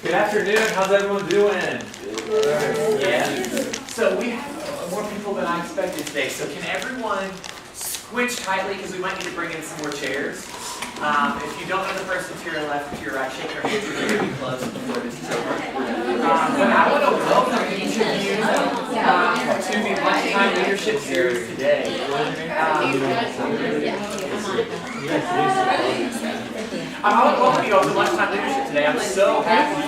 Good afternoon. How's everyone doing? Good. Yeah. So we have more people than I expected today. So can everyone squinch tightly because we might need to bring in some more chairs. If you don't know the person to your left, to your right, shake their hands. You're going to be close before this is over. But I want to welcome each of you to the Lunchtime Leadership Series today. I want to welcome you all to Lunchtime Leadership today. I'm so happy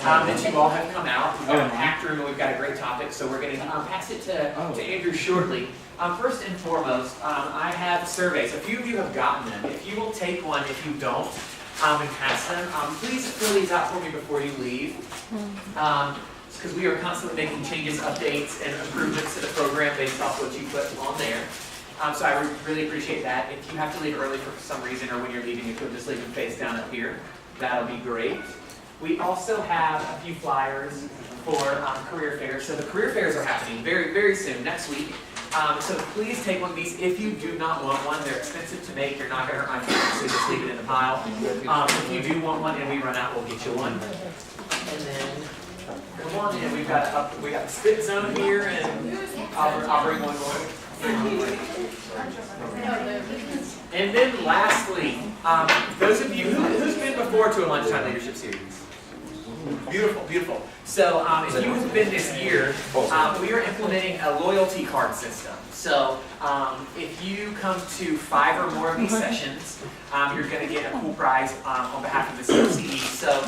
that you all have come out. We've got a packed room and we've got a great topic, so we're going to pass it to Andrew shortly. First and foremost, I have surveys. A few of you have gotten them. If you will take one, if you don't, and pass them, please fill these out for me before you leave. Because we are constantly making changes, updates, and improvements to the program based off what you put on there. So I really appreciate that. If you have to leave early for some reason or when you're leaving, if you'll just leave them face down up here, that'll be great. We also have a few flyers for career fairs. So the career fairs are happening very, very soon, next week. So please take one of these. If you do not want one, they're expensive to make. You're not going to hurt my feelings, so just leave it in the pile. If you do want one and we run out, we'll get you one. And then come on in. We got the spit zone here, and I'll bring one more. And then lastly, those of you who's been before to a Lunchtime Leadership Series. Beautiful, beautiful. So if you have been this year, we are implementing a loyalty card system. So if you come to 5 or more of these sessions, you're going to get a cool prize on behalf of the CLCE. So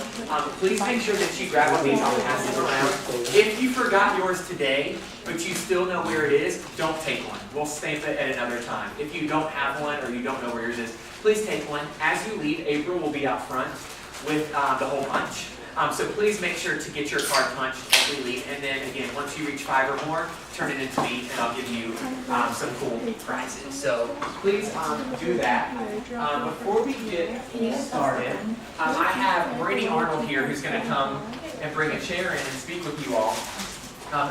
please make sure that you grab one of these. I'll pass these around. If you forgot yours today, but you still know where it is, don't take one. We'll stamp it at another time. If you don't have one or you don't know where yours is, please take one. As you leave, April will be out front with the whole bunch. So please make sure to get your card punched as we leave. And then again, once you reach 5 or more, turn it into me and I'll give you some cool prizes. So please do that. Before we get started, I have Brandy Arnold here who's going to come and bring a chair in and speak with you all.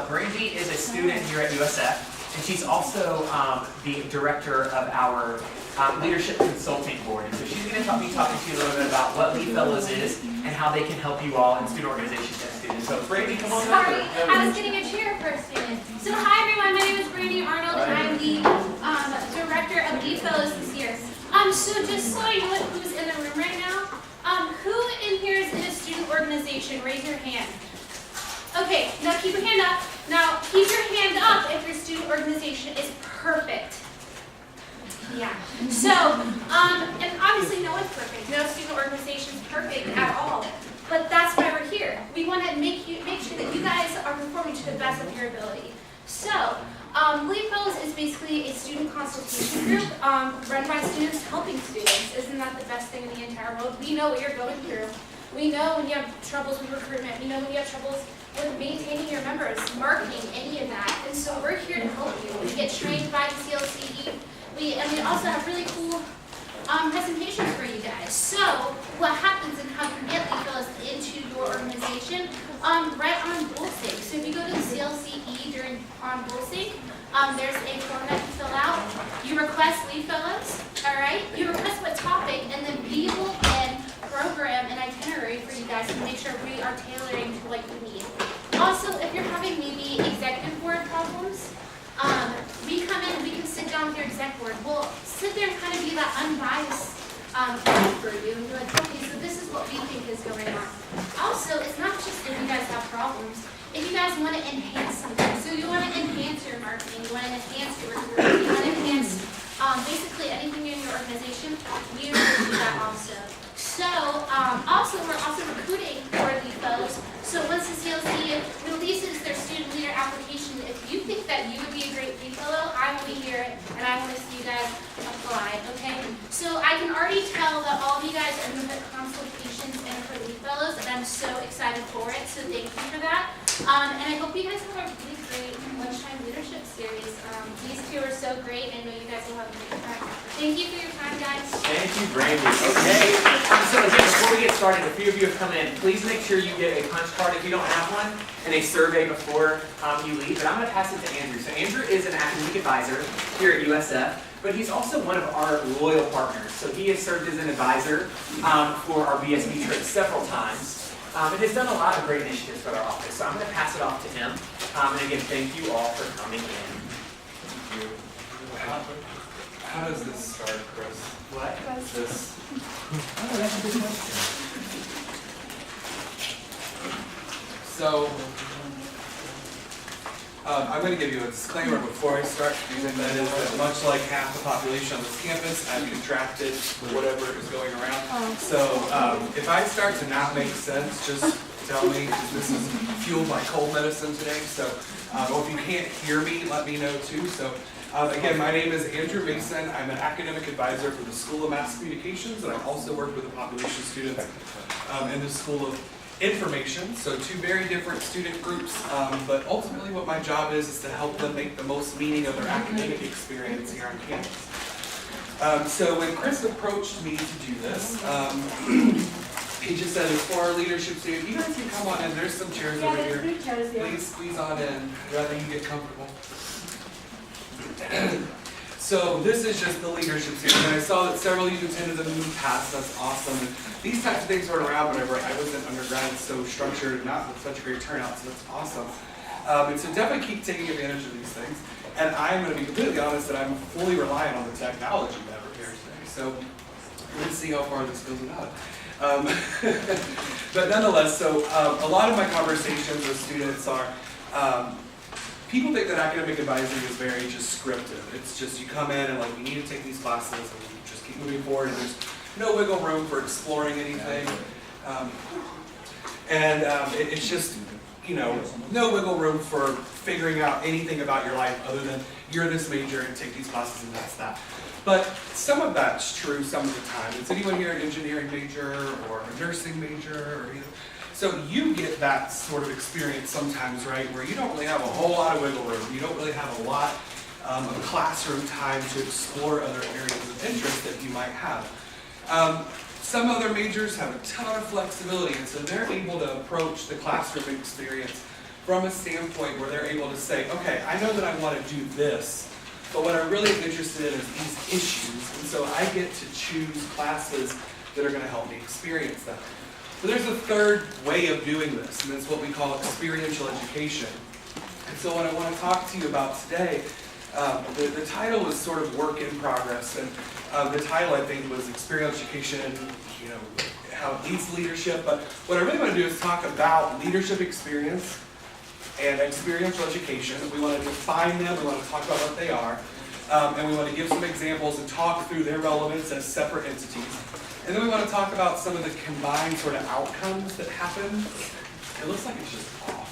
Brandy is a student here at USF, and she's also the director of our Leadership Consulting Board. And so she's going to be talking to you a little bit about what Lead Fellows is and how they can help you all in student organizations and students. So Brandy, come on Sorry, over. I was getting a chair for a student. So hi everyone, my name is Brandy Arnold, and I'm the director of Lead Fellows this year. So just so I know who's in the room right now, who in here is in a student organization? Raise your hand. Okay, now keep your hand up. Now keep your hand up if your student organization is perfect. Yeah. So, and obviously no one's perfect. No student organization is perfect at all. But that's why we're here. We want to make sure that you guys are performing to the best of your ability. So, Lead Fellows is basically a student consultation group run by students helping students. Isn't that the best thing in the entire world? We know what you're going through. We know when you have troubles with recruitment. We know when you have troubles with maintaining your members, marketing, any of that. And so we're here to help you. We get trained by the CLCE. And we also have really cool presentations for you guys. So what happens and how you get Lead Fellows into your organization right on BullSync. So if you go to the CLCE on BullSync, there's a form that you fill out. You request Lead Fellows, all right? You request what topic, and then we will then program an itinerary for you guys to make sure we are tailoring to what you need. Also, if you're having maybe executive board problems, we come in, we can sit down with your exec board. We'll sit there and kind of be that unbiased guide for you and be like, okay, so this is what we think is going on. Also, it's not just if you guys have problems. If you guys want to enhance something, so you want to enhance your marketing, you want to enhance your recruiting, you want to enhance basically anything in your organization, we will do that also. So, we're also recruiting for Lead Fellows. So once the CLCE releases their student leader application, if you think that you would be a great Lead Fellow, I want to hear it, and I want to see you guys apply, okay? So I can already tell that all of you guys are going to put consultations in for Lead Fellows, and I'm so excited for it, so thank you for that. And I hope you guys have a really great Lunchtime Leadership Series. These two are so great, and I know you guys will have a great time. Thank you for your time, guys. Thank you, Brandy. Okay. So again, before we get started, a few of you have come in. Please make sure you get a punch card if you don't have one, and a survey before you leave. But I'm going to pass it to Andrew. So Andrew is an academic advisor here at USF, but he's also one of our loyal partners. So he has served as an advisor for our BSB trip several times. and has done a lot of great initiatives for our office. So I'm going to pass it off to him. And again, thank you all for coming in. Thank you. How does this start, Chris? What? This. Oh, that's a good question. So, I'm going to give you a disclaimer before I start, and that is that much like half the population on this campus, I've contracted whatever is going around. So, if I start to not make sense, just tell me, because this is fueled by cold medicine today. So, or if you can't hear me, let me know too. So, again, my name is Andrew Mason. I'm an academic advisor for the School of Mass Communications, and I also work with the population students in the School of Information. So two very different student groups, but ultimately what my job is to help them make the most meaning of their academic experience here on campus. So when Chris approached me to do this, he just said, it's for our leadership series. You guys can come on in. There's some chairs over here. Please squeeze on in, rather you get comfortable. So this is just the leadership series, and I saw that several of you attended them in the past. That's awesome. And these types of things weren't around whenever I was in undergrad, so structured and not with such a great turnout, so that's awesome. And so definitely keep taking advantage of these things. And I'm going to be completely honest that I'm fully reliant on the technology that we're here today. So we're going to see how far this goes without it. But nonetheless, so a lot of my conversations with students are, people think that academic advising is very just scripted. It's just you come in and like, you need to take these classes and you just keep moving forward, and there's no wiggle room for exploring anything. It's just, you know, no wiggle room for figuring out anything about your life other than you're this major and take these classes and that's that. But some of that's true some of the time. Is anyone here an engineering major or a nursing major? Or, so you get that sort of experience sometimes, right, where you don't really have a whole lot of wiggle room. You don't really have a lot of classroom time to explore other areas of interest that you might have. Some other majors have a ton of flexibility, and so they're able to approach the classroom experience from a standpoint where they're able to say, okay, I know that I want to do this, but what I'm really interested in is these issues, and so I get to choose classes that are going to help me experience that. But there's a third way of doing this, and it's what we call experiential education. And so what I want to talk to you about today, the title is sort of work in progress, and the title I think was Experiential Education, you know, how it leads to leadership. But what I really want to do is talk about leadership experience and experiential education. We want to define them, we want to talk about what they are, and we want to give some examples and talk through their relevance as separate entities. And then we want to talk about some of the combined sort of outcomes that happen. It looks like it's just off.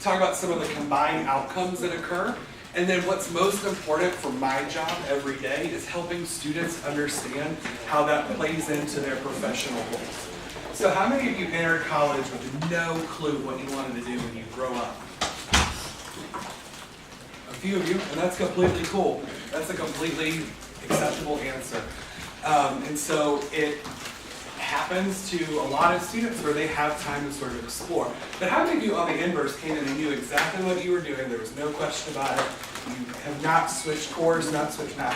Talk about some of the combined outcomes that occur. And then what's most important for my job every day is helping students understand how that plays into their professional goals. So how many of you entered college with no clue what you wanted to do when you grow up? A few of you, and that's completely cool. That's a completely acceptable answer. And so it happens to a lot of students where they have time to sort of explore. But how many of you on the inverse came in and knew exactly what you were doing? There was no question about it. You have not switched course, not switched math.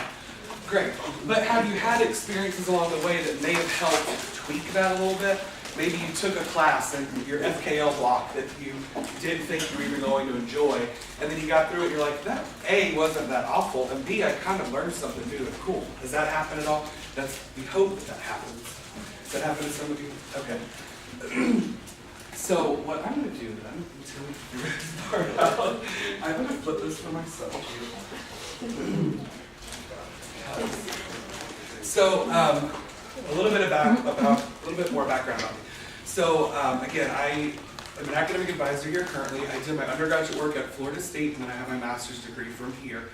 Great. But have you had experiences along the way that may have helped tweak that a little bit? Maybe you took a class in your FKL block that you didn't think you were even going to enjoy, and then you got through it and you're like, that A, wasn't that awful, and B, I kind of learned something new and cool. Does that happen at all? We hope that happens. Does that happen to some of you? Okay. So what I'm going to do then, until we figure this part out, I'm going to flip this for myself. So a little bit more background on me. So again, I am an academic advisor here currently. I did my undergraduate work at Florida State, and then I have my master's degree from here.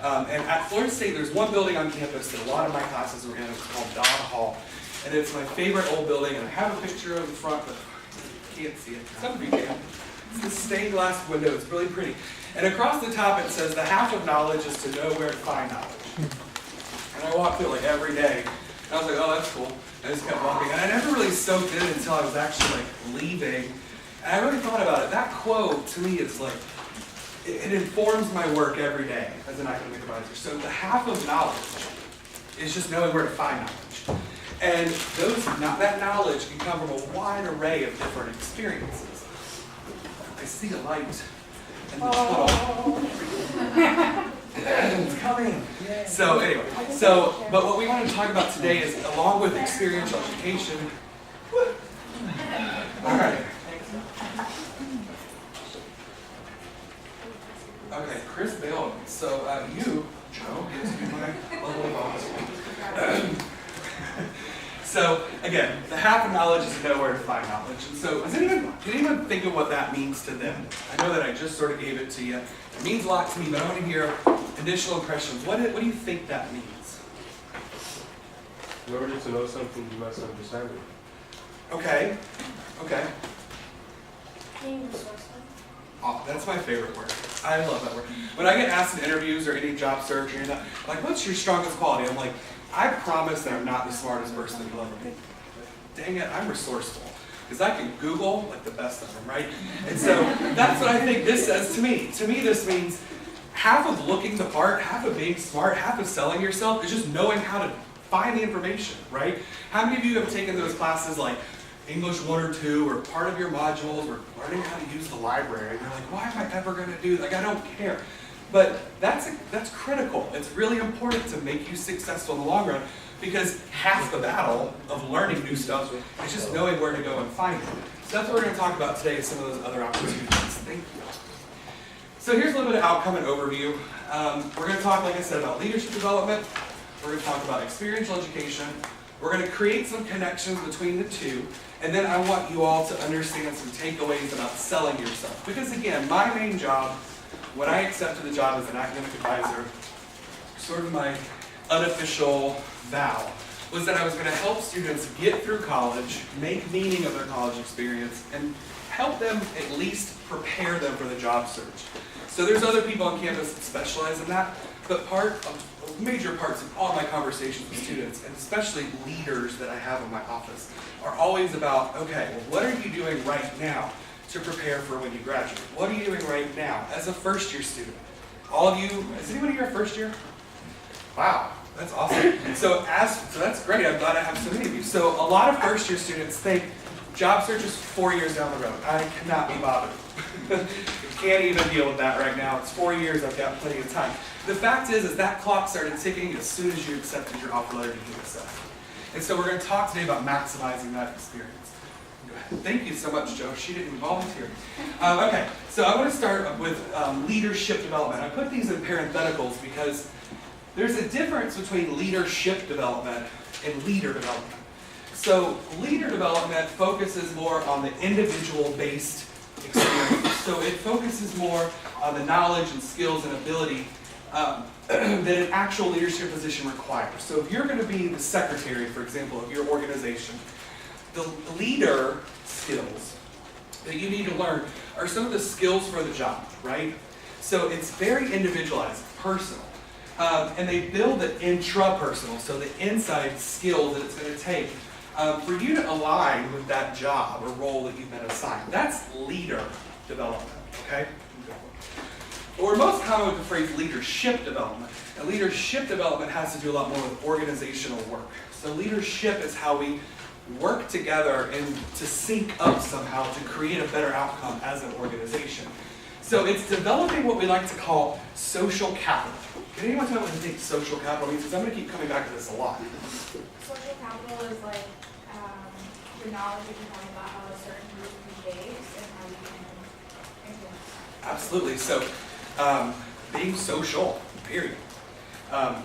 And at Florida State, there's one building on campus that a lot of my classes were in. It's called Dodd Hall. And it's my favorite old building, and I have a picture of the front, but you can't see it. Some of you can. It's this stained glass window. It's really pretty. And across the top, it says, the half of knowledge is to know where to find knowledge. And I walk through it like every day. And I was like, oh, that's cool. And I just kept walking. And I never really soaked in until I was actually like leaving. And I really thought about it. That quote, to me, is like, it informs my work every day as an academic advisor. So the half of knowledge is just knowing where to find knowledge. And that knowledge can come from a wide array of different experiences. I see a light in the tunnel. It's coming. So anyway, but what we want to talk about today is, along with experiential education. All right. Okay, Chris bailed. So you, Joe, get to be my lovely boss. So again, the half of knowledge is know where to find knowledge. And so can anyone think of what that means to them? I know that I just sort of gave it to you. It means a lot to me, but I want to hear initial impressions. What do you think that means? In order to know something, you must understand it. Okay. Being resourceful. Oh, that's my favorite word. I love that word. When I get asked in interviews or any job search or anything, like, what's your strongest quality? I'm like, I promise that I'm not the smartest person you'll ever meet. Dang it, I'm resourceful. Because I can Google like the best of them, right? And so that's what I think this says to me. To me, this means half of looking the part, half of being smart, half of selling yourself is just knowing how to find the information, right? How many of you have taken those classes like English 1 or 2 or part of your modules or learning how to use the library? And you're like, why am I ever going to do that? Like, I don't care. But that's critical. It's really important to make you successful in the long run, because half the battle of learning new stuff is just knowing where to go and find it. So that's what we're going to talk about today, is some of those other opportunities. Thank you. So here's a little bit of outcome and overview. We're going to talk, like I said, about leadership development. We're going to talk about experiential education. We're going to create some connections between the two. And then I want you all to understand some takeaways about selling yourself. Because again, my main job, when I accepted the job as an academic advisor, sort of my unofficial vow, was that I was going to help students get through college, make meaning of their college experience, and help them at least prepare them for the job search. So there's other people on campus that specialize in that, but major parts of all my conversations with students, and especially leaders that I have in my office, are always about, okay, well, what are you doing right now to prepare for when you graduate? What are you doing right now as a first-year student? All of you, is anybody here first year? Wow, that's awesome. So that's great. I'm glad I have so many of you. So a lot of first-year students think job search is 4 years down the road. I cannot be bothered. Can't even deal with that right now. It's 4 years. I've got plenty of time. The fact is that clock started ticking as soon as you accepted your offer letter to USF. And so we're going to talk today about maximizing that experience. Thank you so much, Joe. She didn't volunteer. Okay, so I want to start with leadership development. I put these in parentheticals because there's a difference between leadership development and leader development. So leader development focuses more on the individual-based experience. So it focuses more on the knowledge and skills and ability that an actual leadership position requires. So if you're going to be the secretary, for example, of your organization, the leader skills that you need to learn are some of the skills for the job, right? So it's very individualized, personal. And they build the intrapersonal, so the inside skills that it's going to take for you to align with that job or role that you've been assigned. That's leader development, okay? But we're most common with the phrase leadership development. And leadership development has to do a lot more with organizational work. So leadership is how we work together and to sync up somehow to create a better outcome as an organization. So it's developing what we like to call social capital. Can anyone tell me what I think social capital means? Because I'm going to keep coming back to this a lot. Social capital is like the knowledge that you have about how a certain group behaves and how you can influence. Absolutely. So being social, period.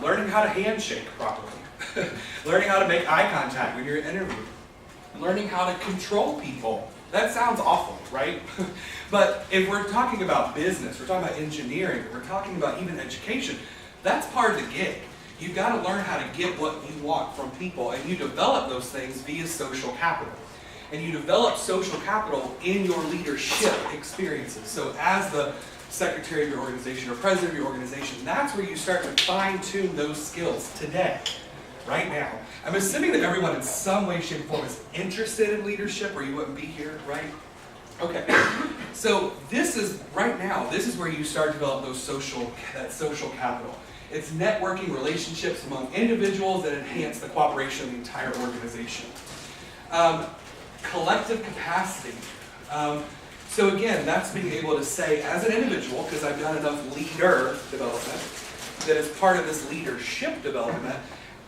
Learning how to handshake properly. Learning how to make eye contact when you're interviewing. Learning how to control people. That sounds awful, right? But if we're talking about business, we're talking about engineering, we're talking about even education, that's part of the gig. You've got to learn how to get what you want from people, and you develop those things via social capital. And you develop social capital in your leadership experiences. So as the secretary of your organization or president of your organization, that's where you start to fine-tune those skills today, right now. I'm assuming that everyone in some way, shape, or form is interested in leadership, or you wouldn't be here, right? Okay, so this is, right now, this is where you start to develop that social capital. It's networking relationships among individuals that enhance the cooperation of the entire organization. Collective capacity. So again, that's being able to say, as an individual, because I've done enough leader development, that as part of this leadership development,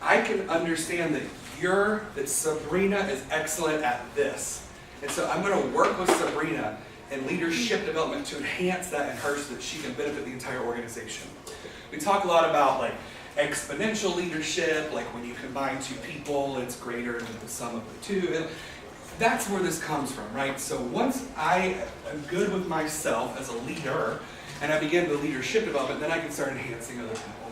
I can understand that Sabrina is excellent at this. And so I'm going to work with Sabrina in leadership development to enhance that in her so that she can benefit the entire organization. We talk a lot about like exponential leadership, like when you combine two people, it's greater than the sum of the two. And that's where this comes from, right? So once I am good with myself as a leader, and I begin the leadership development, then I can start enhancing other people.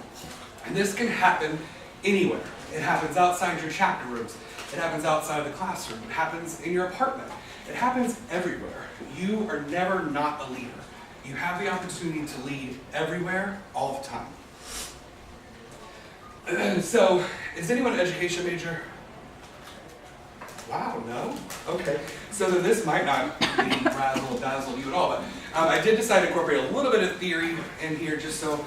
And this can happen anywhere. It happens outside your chapter rooms. It happens outside of the classroom. It happens in your apartment. It happens everywhere. You are never not a leader. You have the opportunity to lead everywhere, all the time. So, is anyone an education major? Wow, no? Okay. So then this might not dazzle you at all, but I did decide to incorporate a little bit of theory in here just so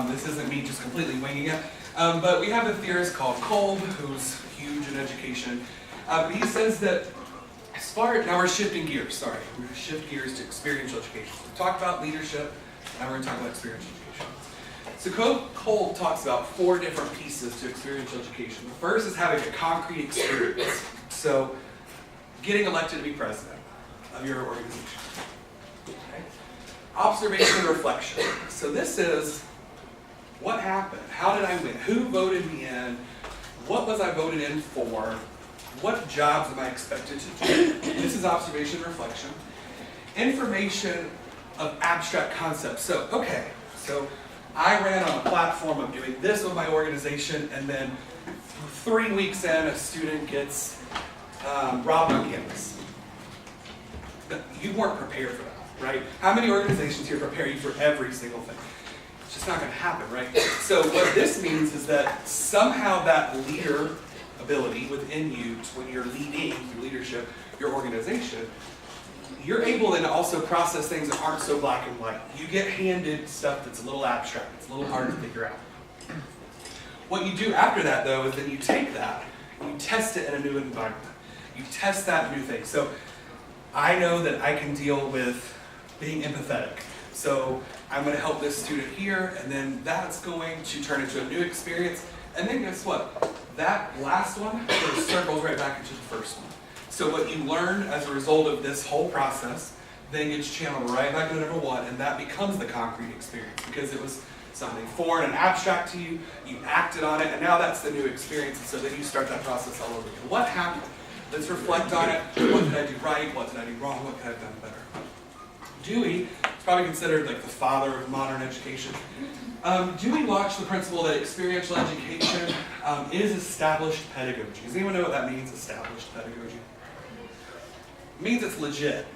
this isn't me just completely winging it. But we have a theorist called Kolb, who's huge in education. He says that now we're shifting gears, sorry. We're going to shift gears to experiential education. So we talked about leadership, now we're going to talk about experiential education. So Kolb talks about 4 different pieces to experiential education. The first is having a concrete experience. So getting elected to be president of your organization. Okay. Observation and reflection. So this is what happened? How did I win? Who voted me in? What was I voted in for? What jobs am I expected to do? This is observation and reflection. Information of abstract concepts. So, okay, so I ran on a platform of doing this with my organization, and then 3 weeks in, a student gets robbed on campus. You weren't prepared for that, right? How many organizations here prepare you for every single thing? It's just not going to happen, right? So what this means is that somehow that leader ability within you, when you're leading through leadership, your organization, you're able then to also process things that aren't so black and white. You get handed stuff that's a little abstract, it's a little hard to figure out. What you do after that, though, is that you take that, and you test it in a new environment. You test that new thing. So I know that I can deal with being empathetic. So I'm going to help this student here, and then that's going to turn into a new experience. And then guess what? That last one sort of circles right back into the first one. So what you learned as a result of this whole process then gets channeled right back to number 1, and that becomes the concrete experience because it was something foreign and abstract to you, you acted on it, and now that's the new experience, and so then you start that process all over again. What happened? Let's reflect on it. What did I do right? What did I do wrong? What could I have done better? Dewey is probably considered like the father of modern education. Dewey launched the principle that experiential education is established pedagogy. Does anyone know what that means, established pedagogy? It means it's legit.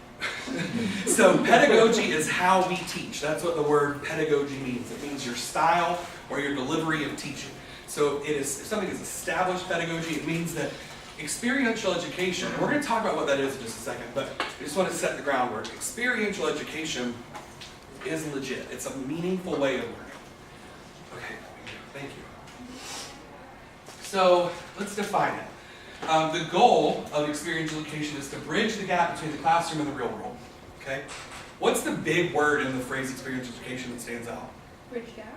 So pedagogy is how we teach. That's what the word pedagogy means. It means your style or your delivery of teaching. So it is, if something is established pedagogy, it means that experiential education, and we're going to talk about what that is in just a second, but I just want to set the groundwork. Experiential education is legit. It's a meaningful way of learning. Okay, thank you. So let's define it. The goal of experiential education is to bridge the gap between the classroom and the real world. Okay? What's the big word in the phrase experiential education that stands out? Bridge gap.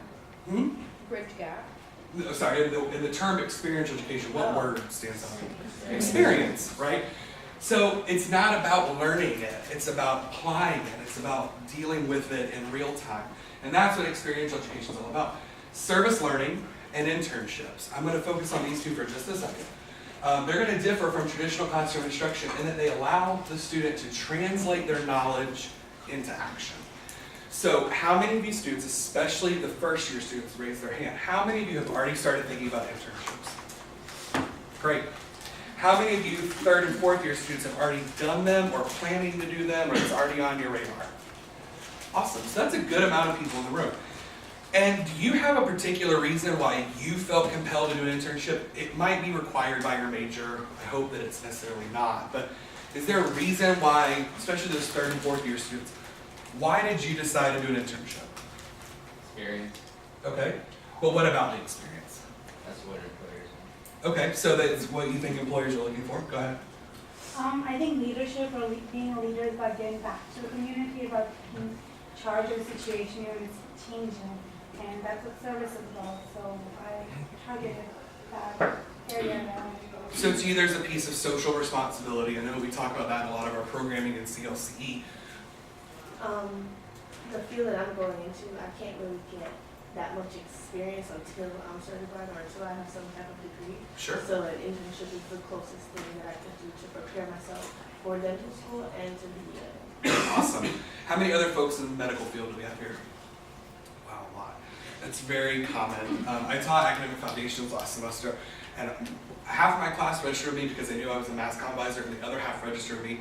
Bridge gap. No, sorry, in the term experiential education, what word stands out? Experience, right? So it's not about learning it, it's about applying it, it's about dealing with it in real time. And that's what experiential education is all about. Service learning and internships. I'm going to focus on these two for just a second. They're going to differ from traditional classroom instruction in that they allow the student to translate their knowledge into action. So how many of you students, especially the first year students, raise their hand? How many of you have already started thinking about internships? Great. How many of you third and fourth year students have already done them or planning to do them or it's already on your radar? Awesome. So that's a good amount of people in the room. And do you have a particular reason why you felt compelled to do an internship? It might be required by your major. I hope that it's necessarily not. But is there a reason why, especially those third and fourth year students, why did you decide to do an internship? Experience. Okay. But what about the experience? That's what employers want. Okay, so that's what you think employers are looking for. Go ahead. I think leadership or being a leader is about getting back to the community, about being in charge of the situation when it's changing. And that's what service is about. So I targeted that area around. So to you, there's a piece of social responsibility. I know we talk about that in a lot of our programming in CLCE. The field that I'm going into, I can't really get that much experience until I'm certified or until I have some type of degree. Sure. So an internship is the closest thing that I can do to prepare myself for dental school and to be Awesome. How many other folks in the medical field do we have here? Wow, a lot. That's very common. I taught academic foundations last semester, and half of my class registered me because they knew I was a mass comm advisor, and the other half registered me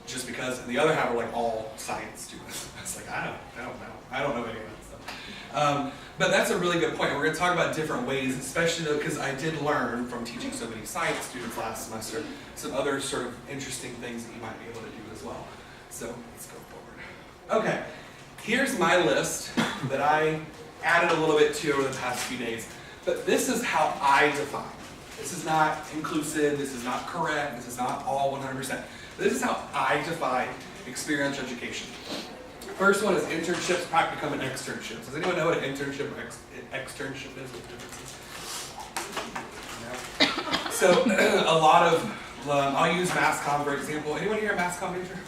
just because, and the other half were like all science students. I was like, I don't know any of that stuff. But that's a really good point. We're going to talk about different ways, especially though, because I did learn from teaching so many science students last semester some other sort of interesting things that you might be able to do as well. So let's go forward. Okay, here's my list that I added a little bit to over the past few days. But this is how I define. This is not inclusive, this is not correct, this is not all 100%. This is how I define experiential education. First one is internships, practicum, and externships. Does anyone know what an internship or externship is? What the difference is? No? So a lot of, I'll use mass comm for example. Anyone here a mass comm major?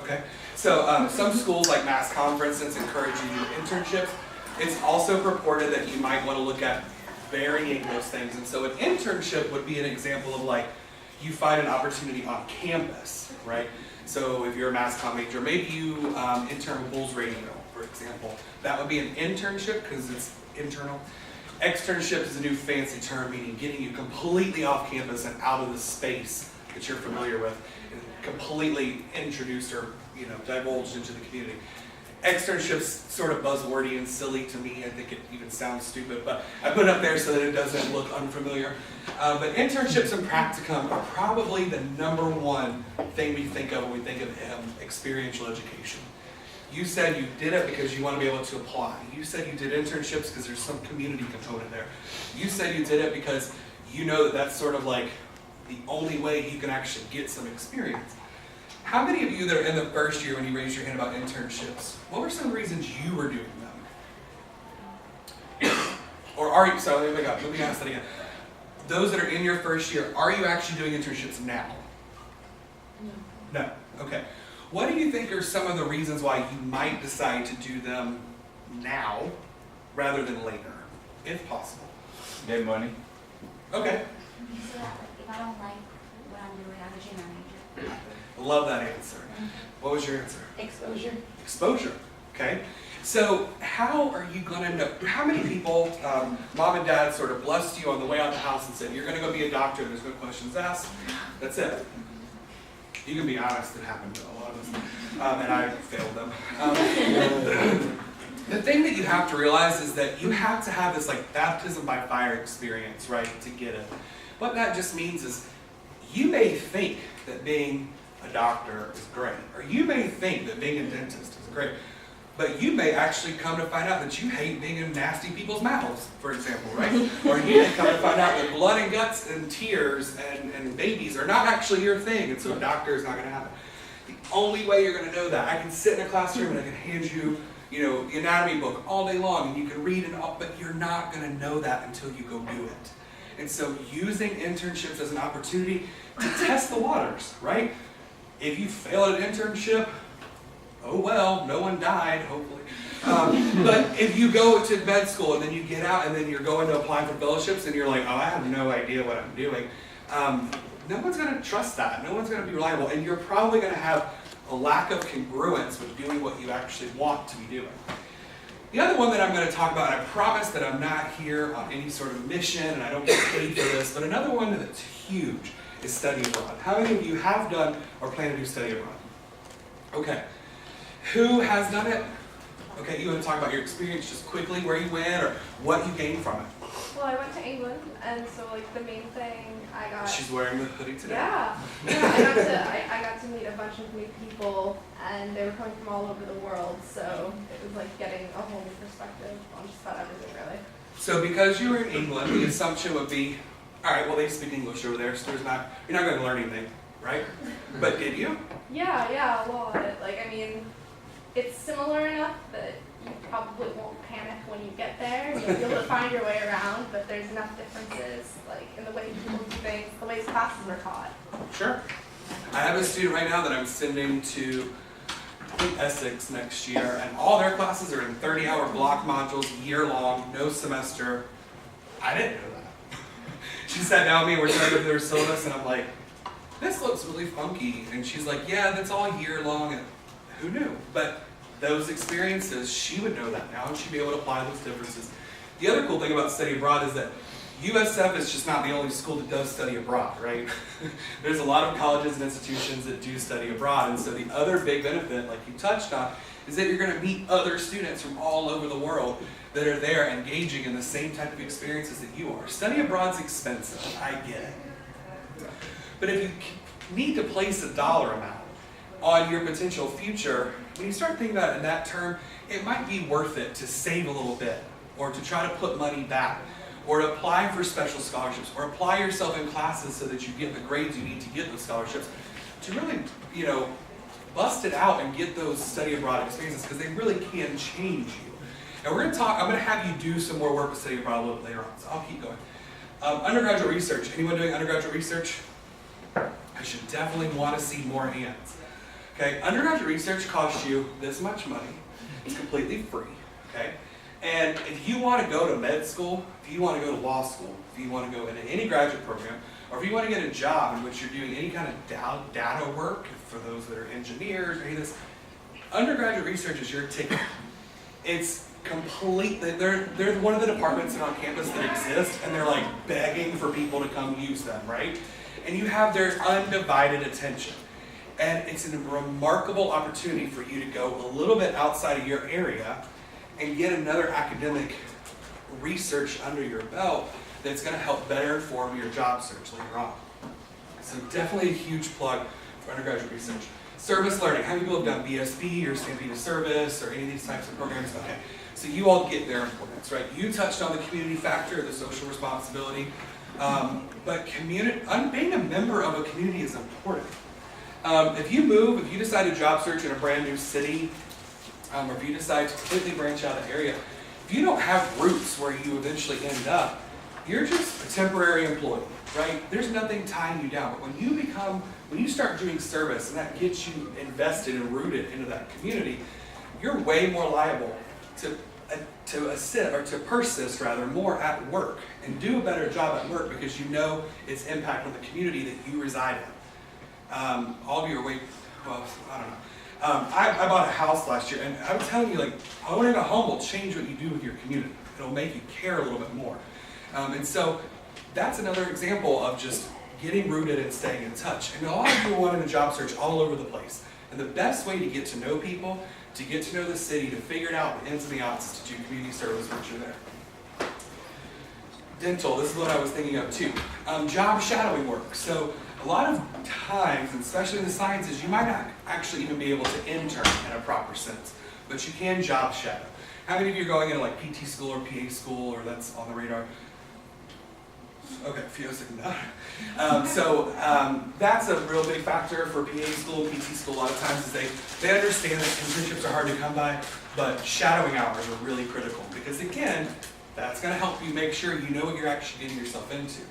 Okay. So some schools like mass comm, for instance, encourage you to do internships. It's also purported that you might want to look at varying those things. And so an internship would be an example of like, you find an opportunity on campus, right? So if you're a mass comm major, maybe you intern with Bulls Radio, for example. That would be an internship because it's internal. Externship is a new fancy term meaning getting you completely off campus and out of the space that you're familiar with and completely introduced or divulged into the community. Externships sort of buzzwordy and silly to me. I think it even sounds stupid, but I put it up there so that it doesn't look unfamiliar. But internships and practicum are probably the number one thing we think of when we think of experiential education. You said you did it because you want to be able to apply. You said you did internships because there's some community component there. You said you did it because you know that that's sort of like the only way you can actually get some experience. How many of you that are in the first year when you raised your hand about internships, what were some reasons you were doing them? Or are you, so let me ask that again. Those that are in your first year, are you actually doing internships now? No. Okay. What do you think are some of the reasons why you might decide to do them now rather than later, if possible? Get money. Okay. So that if I don't like what I'm doing, I'm a junior major. Love that answer. What was your answer? Exposure. Exposure. Okay. So how are you going to know? How many people, mom and dad sort of blessed you on the way out the house and said, you're going to go be a doctor, there's no questions asked. That's it. You can be honest, it happened to a lot of us. And I failed them. The thing that you have to realize is that you have to have this like baptism by fire experience, right, to get it. What that just means is you may think that being a doctor is great, or you may think that being a dentist is great, but you may actually come to find out that you hate being in nasty people's mouths, for example, right? Or you may come to find out that blood and guts and tears and babies are not actually your thing, and so a doctor is not going to happen. The only way you're going to know that, I can sit in a classroom and I can hand you, the anatomy book all day long, and you can read it all, but you're not going to know that until you go do it. And so using internships as an opportunity to test the waters, right? If you fail at an internship, oh well, no one died, hopefully. But if you go to med school and then you get out and then you're going to apply for fellowships and you're like, oh, I have no idea what I'm doing, no one's going to trust that. No one's going to be reliable. And you're probably going to have a lack of congruence with doing what you actually want to be doing. The other one that I'm going to talk about, and I promise that I'm not here on any sort of mission and I don't get paid for this, but another one that's huge is study abroad. How many of you have done or plan to do study abroad? Okay. Who has done it? Okay, you want to talk about your experience just quickly, where you went or what you gained from it? Well, I went to England, and so like the main thing I got. She's wearing the hoodie today. Yeah, I got to meet a bunch of new people, and they were coming from all over the world. So it was like getting a whole new perspective on just about everything, really. So because you were in England, the assumption would be, all right, well they speak English over there, so you're not going to learn anything, right? But did you? Yeah, a lot. Like, I mean, it's similar enough that you probably won't panic when you get there. You'll be able to find your way around, but there's enough differences, like in the way people do things, the ways classes are taught. Sure. I have a student right now that I'm sending to I think Essex next year, and all their classes are in 30-hour block modules, year-long, no semester. I didn't know that. She sat down with me and we're trying to go through their syllabus, and I'm like, this looks really funky. And she's like, yeah, that's all year-long, and who knew? But those experiences, she would know that now, and she'd be able to apply those differences. The other cool thing about study abroad is that USF is just not the only school that does study abroad, right? There's a lot of colleges and institutions that do study abroad, and so the other big benefit, like you touched on, is that you're going to meet other students from all over the world that are there engaging in the same type of experiences that you are. Study abroad's expensive, I get it. But if you need to place a dollar amount on your potential future, when you start thinking about it in that term, it might be worth it to save a little bit, or to try to put money back, or to apply for special scholarships, or apply yourself in classes so that you get the grades you need to get those scholarships, to really, bust it out and get those study abroad experiences, because they really can change you. And I'm going to have you do some more work with study abroad a little bit later on, so I'll keep going. Undergraduate research. Anyone doing undergraduate research? I should definitely want to see more hands. Okay, undergraduate research costs you this much money. It's completely free, okay? And if you want to go to med school, if you want to go to law school, if you want to go into any graduate program, or if you want to get a job in which you're doing any kind of data work, for those that are engineers or any of this, undergraduate research is your ticket. It's completely, they're one of the departments that are on campus that exist, and they're like begging for people to come use them, right? And you have their undivided attention. And it's a remarkable opportunity for you to go a little bit outside of your area and get another academic research under your belt that's going to help better inform your job search later on. So definitely a huge plug for undergraduate research. Service learning. How many people have done BSB or Stampede to Service or any of these types of programs? Okay, so you all get their importance, right? You touched on the community factor, the social responsibility, but being a member of a community is important. If you decide to job search in a brand new city, or if you decide to completely branch out of the area, if you don't have roots where you eventually end up, you're just a temporary employee, right? There's nothing tying you down. But when you start doing service and that gets you invested and rooted into that community, you're way more liable to persist more at work and do a better job at work because you know its impact on the community that you reside in. All of you are I don't know. I bought a house last year, and I'm telling you, owning a home will change what you do with your community. It'll make you care a little bit more. And so that's another example of just getting rooted and staying in touch. And a lot of people want to job search all over the place. And the best way to get to know people, to get to know the city, to figure it out the ins and the outs, is to do community service once you're there. Dental, this is what I was thinking of too. Job shadowing work. So a lot of times, and especially in the sciences, you might not actually even be able to intern in a proper sense, but you can job shadow. How many of you are going into PT school or PA school, or that's on the radar? Okay, a few seconds now. That's a real big factor for PA school, PT school. A lot of times is they understand that internships are hard to come by, but shadowing hours are really critical because again, that's going to help you make sure you know what you're actually getting yourself into.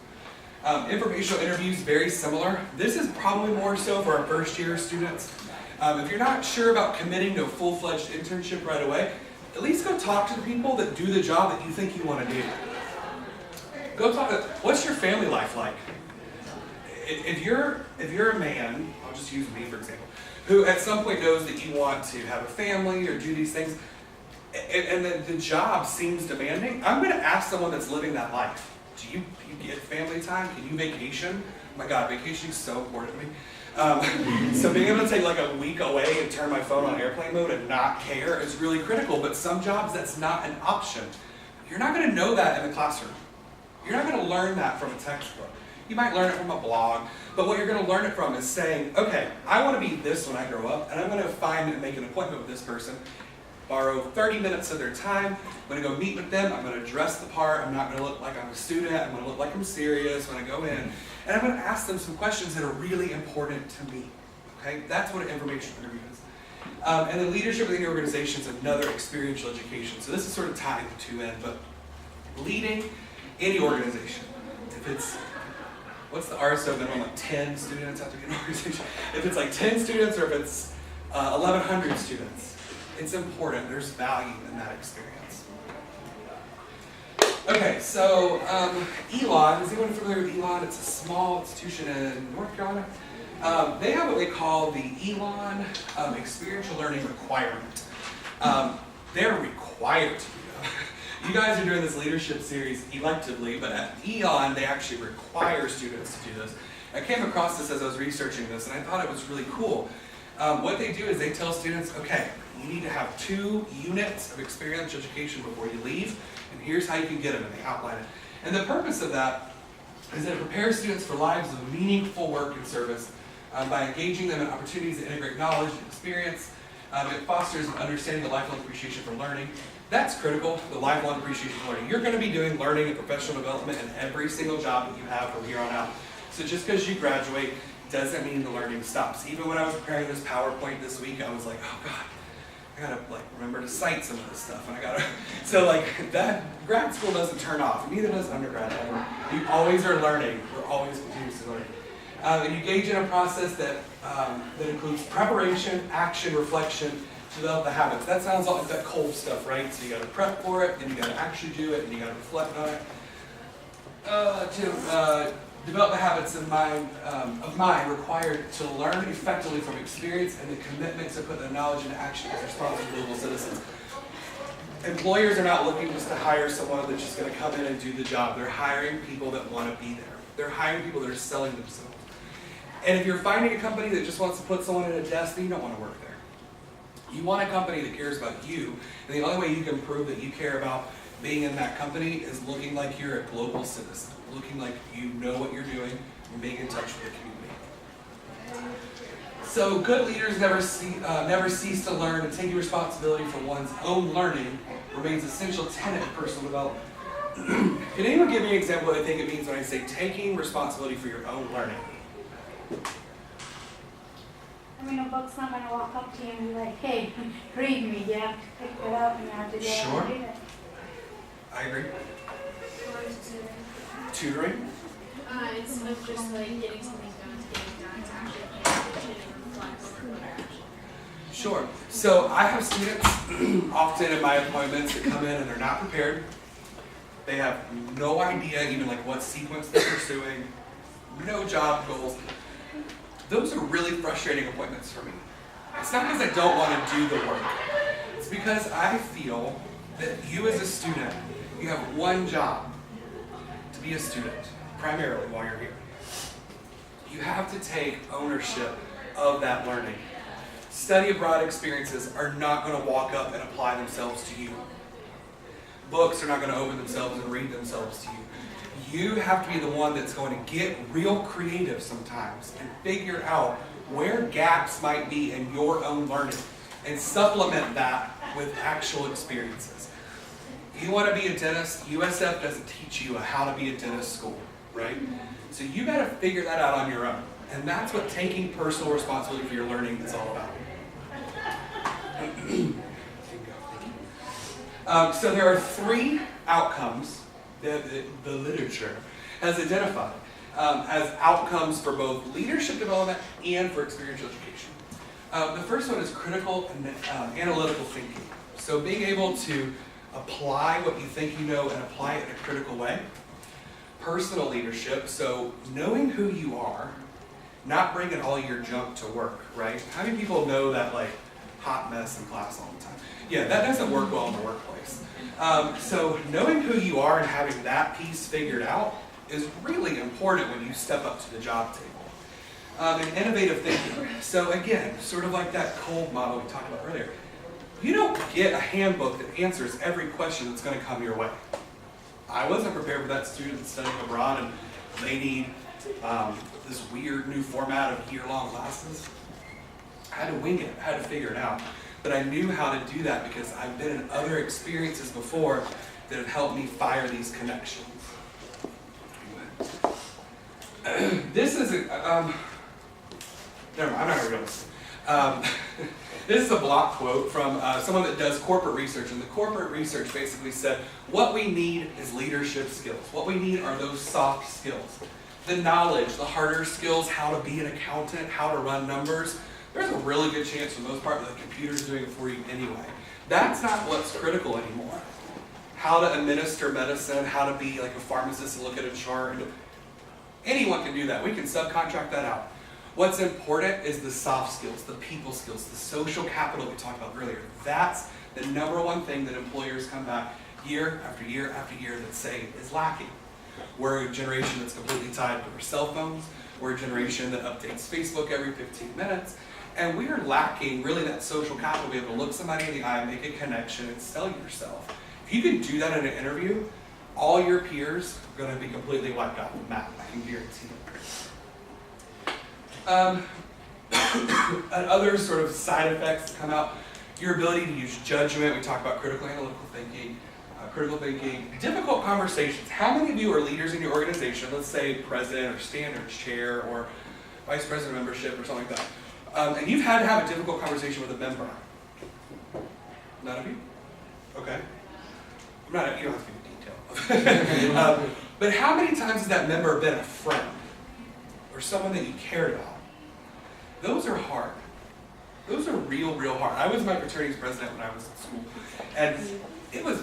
Informational interviews, very similar. This is probably more so for our first year students. If you're not sure about committing to a full-fledged internship right away, at least go talk to the people that do the job that you think you want to do. Go talk to, what's your family life like? If you're a man, I'll just use me for example, who at some point knows that you want to have a family or do these things, and the job seems demanding, I'm going to ask someone that's living that life. Do you get family time? Can you vacation? Oh my God, vacationing is so important to me. So being able to take a week away and turn my phone on airplane mode and not care is really critical, but some jobs that's not an option. You're not going to know that in the classroom. You're not going to learn that from a textbook. You might learn it from a blog, but what you're going to learn it from is saying, okay, I want to be this when I grow up, and I'm going to find and make an appointment with this person, borrow 30 minutes of their time, I'm going to go meet with them, I'm going to dress the part, I'm not going to look like I'm a student, I'm going to look like I'm serious when I go in, and I'm going to ask them some questions that are really important to me. Okay, that's what an information interview is. And then leadership within your organization is another experiential education. So this is sort of tying the two in, but leading any organization, if it's, what's the RSO minimum, like 10 students have to be an organization? If it's like 10 students or if it's 1,100 students, it's important. There's value in that experience. Okay, so Elon, is anyone familiar with Elon? It's a small institution in North Carolina. They have what they call the Elon Experiential Learning Requirement. They're required to do that. You guys are doing this leadership series electively, but at Elon, they actually require students to do this. I came across this as I was researching this, and I thought it was really cool. What they do is they tell students, okay, you need to have 2 units of experiential education before you leave, and here's how you can get them, and they outline it. And the purpose of that is that it prepares students for lives of meaningful work and service by engaging them in opportunities to integrate knowledge and experience. It fosters an understanding of lifelong appreciation for learning. That's critical, the lifelong appreciation for learning. You're going to be doing learning and professional development in every single job that you have from here on out. So just because you graduate doesn't mean the learning stops. Even when I was preparing this PowerPoint this week, I was like, oh God, I gotta remember to cite some of this stuff, and I gotta, so that grad school doesn't turn off, neither does undergrad. You always are learning, we're always continuously learning. And you engage in a process that includes preparation, action, reflection, to develop the habits. That sounds like that cold stuff, right? So you gotta prep for it, then you gotta actually do it, and you gotta reflect on it. To develop the habits of mind required to learn effectively from experience and the commitment to put the knowledge into action as responsible global citizens. Employers are not looking just to hire someone that's just going to come in and do the job. They're hiring people that want to be there. They're hiring people that are selling themselves. And if you're finding a company that just wants to put someone at a desk, then you don't want to work there. You want a company that cares about you, and the only way you can prove that you care about being in that company is looking like you're a global citizen, looking like you know what you're doing, and being in touch with the community. So good leaders never cease to learn, and taking responsibility for one's own learning remains an essential tenet of personal development. Can anyone give me an example of what I think it means when I say taking responsibility for your own learning? I mean, a book's not going to walk up to you and be like, hey, read me. You have to pick it up and you have to go and read it. I agree. Tutoring? Instead of just like getting something done to getting done, it's actually paying attention and reflect over what they're actually doing. Sure. So I have students often in my appointments that come in and they're not prepared. They have no idea even like what sequence they're pursuing, no job goals. Those are really frustrating appointments for me. It's not because I don't want to do the work. It's because I feel that you as a student, you have one job, to be a student, primarily while you're here. You have to take ownership of that learning. Study abroad experiences are not going to walk up and apply themselves to you. Books are not going to open themselves and read themselves to you. You have to be the one that's going to get real creative sometimes and figure out where gaps might be in your own learning and supplement that with actual experiences. You want to be a dentist, USF doesn't teach you how to be a dentist school, right? So you got to figure that out on your own. And that's what taking personal responsibility for your learning is all about. So there are 3 outcomes that the literature has identified as outcomes for both leadership development and for experiential education. The first one is critical and analytical thinking. So being able to apply what you think you know and apply it in a critical way. Personal leadership, so knowing who you are, not bringing all your junk to work, right? How many people know that hot mess in class all the time? Yeah, that doesn't work well in the workplace. So knowing who you are and having that piece figured out is really important when you step up to the job table. And innovative thinking. So again, sort of like that cold model we talked about earlier. You don't get a handbook that answers every question that's going to come your way. I wasn't prepared for that student studying abroad, and they need this weird new format of year-long classes. I had to wing it, I had to figure it out. But I knew how to do that because I've been in other experiences before that have helped me fire these connections. This is a, never mind, I'm not gonna read this. This is a block quote from someone that does corporate research, and the corporate research basically said, what we need is leadership skills. What we need are those soft skills. The knowledge, the harder skills, how to be an accountant, how to run numbers, there's a really good chance for the most part that the computer's doing it for you anyway. That's not what's critical anymore. How to administer medicine, how to be like a pharmacist and look at a chart. Anyone can do that. We can subcontract that out. What's important is the soft skills, the people skills, the social capital we talked about earlier. That's the number one thing that employers come back year after year after year that say is lacking. We're a generation that's completely tied to our cell phones. We're a generation that updates Facebook every 15 minutes. And we are lacking really that social capital to be able to look somebody in the eye, make a connection, and sell yourself. If you can do that in an interview, all your peers are going to be completely wiped out with the map. I can guarantee it. And other sort of side effects that come out, your ability to use judgment. We talk about critical analytical thinking, difficult conversations. How many of you are leaders in your organization? Let's say president or standards chair or vice president of membership or something like that. And you've had to have a difficult conversation with a member. None of you? Okay. You don't have to give detail. But how many times has that member been a friend or someone that you cared about? Those are hard. Those are real hard. I was my fraternity's president when I was in school, and it was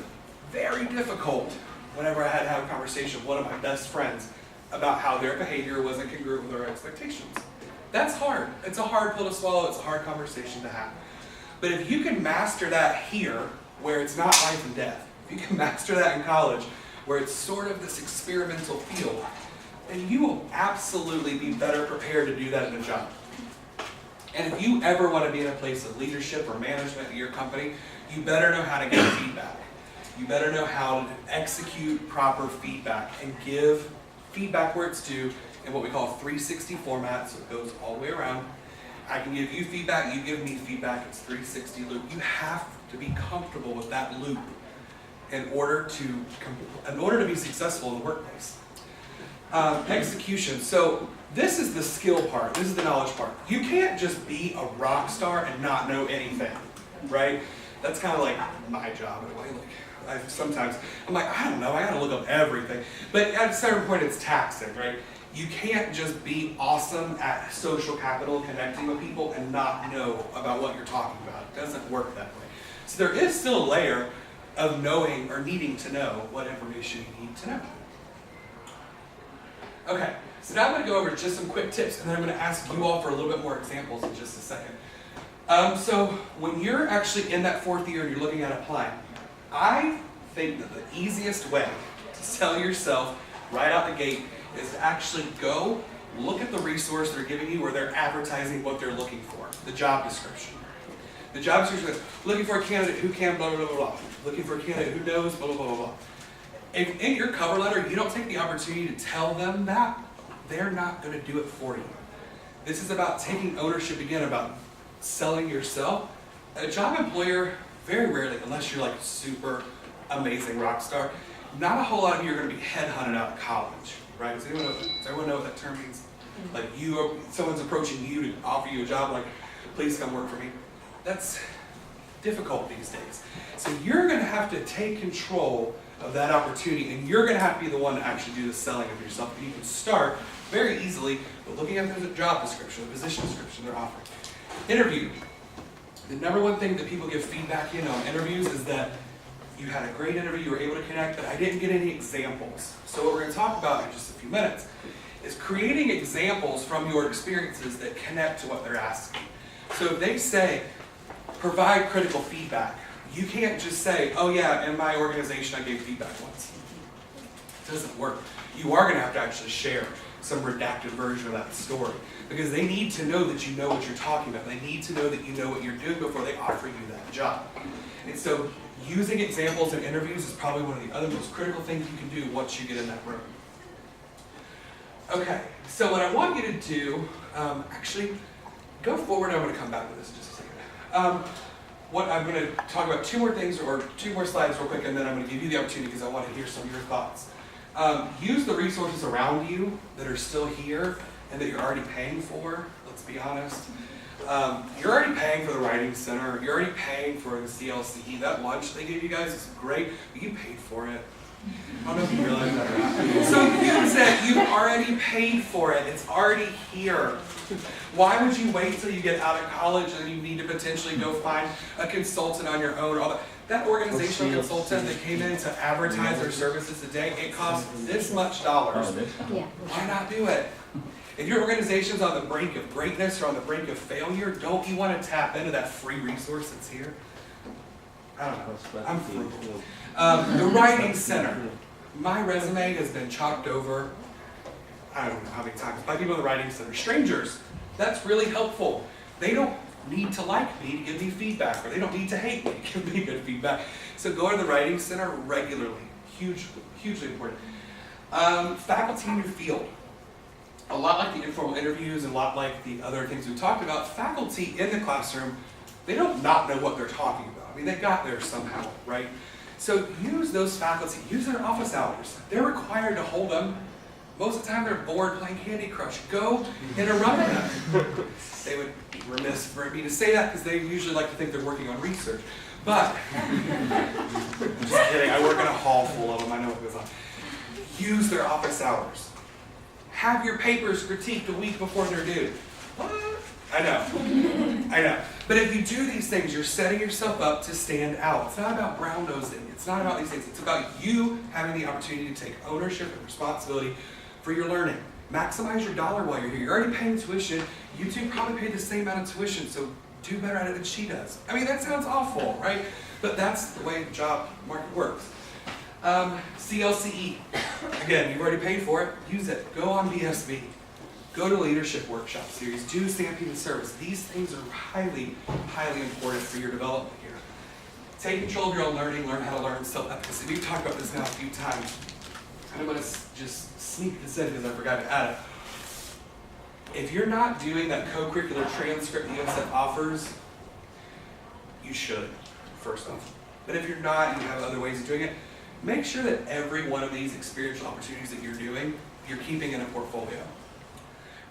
very difficult whenever I had to have a conversation with one of my best friends about how their behavior wasn't congruent with our expectations. That's hard. It's a hard pill to swallow. It's a hard conversation to have. But if you can master that here, where it's not life and death, if you can master that in college, where it's sort of this experimental field, then you will absolutely be better prepared to do that in a job. And if you ever want to be in a place of leadership or management in your company, you better know how to give feedback. You better know how to execute proper feedback and give feedback where it's due in what we call a 360 format, so it goes all the way around. I can give you feedback, you give me feedback, it's 360 loop. You have to be comfortable with that loop in order to be successful in the workplace. Execution. So this is the skill part. This is the knowledge part. You can't just be a rock star and not know anything, right? That's kind of like my job in a way. Sometimes I'm like, I don't know, I gotta look up everything. But at a certain point, it's taxing, right? You can't just be awesome at social capital, connecting with people, and not know about what you're talking about. It doesn't work that way. So there is still a layer of knowing or needing to know what information you need to know. Okay, so now I'm going to go over just some quick tips, and then I'm going to ask you all for a little bit more examples in just a second. So when you're actually in that fourth year and you're looking at applying, I think that the easiest way to sell yourself right out the gate is to actually go look at the resource they're giving you where they're advertising what they're looking for, the job description. The job description is looking for a candidate who can blah, blah, blah, blah, looking for a candidate who knows blah, blah, blah, blah. If in your cover letter you don't take the opportunity to tell them that, they're not going to do it for you. This is about taking ownership again, about selling yourself. A job employer, very rarely, unless you're like a super amazing rock star, not a whole lot of you are going to be headhunted out of college, right? Does everyone know what that term means? Like someone's approaching you to offer you a job, like, please come work for me. That's difficult these days. So you're going to have to take control of that opportunity, and you're going to have to be the one to actually do the selling of yourself. And you can start very easily with looking at the job description, the position description they're offering. Interview. The number one thing that people give feedback in on interviews is that you had a great interview, you were able to connect, but I didn't get any examples. So what we're going to talk about in just a few minutes is creating examples from your experiences that connect to what they're asking. So if they say, provide critical feedback, you can't just say, oh yeah, in my organization I gave feedback once. It doesn't work. You are going to have to actually share some redacted version of that story, because they need to know that you know what you're talking about. They need to know that you know what you're doing before they offer you that job. And so Using examples in interviews is probably one of the other most critical things you can do once you get in that room. Okay, so what I want you to do, actually, go forward. I'm going to come back to this in just a second. What I'm going to talk about two more things, or two more slides real quick, and then I'm going to give you the opportunity because I want to hear some of your thoughts. Use the resources around you that are still here and that you're already paying for. Let's be honest. You're already paying for the Writing Center. You're already paying for the CLCE. That lunch they gave you guys is great, but you paid for it. I don't know if you realize that or not. So use it. You've already paid for it. It's already here. Why would you wait till you get out of college and you need to potentially go find a consultant on your own? All that organizational consultant that came in to advertise their services today, it costs this much dollars. Why not do it? If your organization's on the brink of greatness or on the brink of failure, don't you want to tap into that free resource that's here? I don't know. I'm frugal. The Writing Center. My resume has been chalked over, I don't know how many times, by people in the Writing Center. Strangers. That's really helpful. They don't need to like me to give me feedback, or they don't need to hate me to give me good feedback. So go to the Writing Center regularly. Hugely important. Faculty in your field. A lot like the informal interviews and a lot like the other things we talked about, faculty in the classroom, they don't not know what they're talking about. I mean, they got there somehow, right? So use those faculty, use their office hours. They're required to hold them. Most of the time they're bored playing Candy Crush. Go interrupt them. They would be remiss for me to say that because they usually like to think they're working on research. But, I'm just kidding, I work in a hall full of them, I know what goes on. Use their office hours. Have your papers critiqued a week before they're due. What? I know. But if you do these things, you're setting yourself up to stand out. It's not about brown nosing. It's not about these things. It's about you having the opportunity to take ownership and responsibility for your learning. Maximize your dollar while you're here. You're already paying tuition. You two probably pay the same amount of tuition, so do better at it than she does. I mean, that sounds awful, right? But that's the way the job market works. CLCE. Again, you've already paid for it. Use it. Go on BSB. Go to Leadership Workshop Series. Do Stampede and Service. These things are highly, highly important for your development here. Take control of your own learning. Learn how to learn self-efficacy. We've talked about this now a few times. And I'm going to just sneak this in because I forgot to add it. If you're not doing that co-curricular transcript the USF offers, you should, first off. But if you're not and you have other ways of doing it, make sure that every one of these experiential opportunities that you're doing, you're keeping in a portfolio.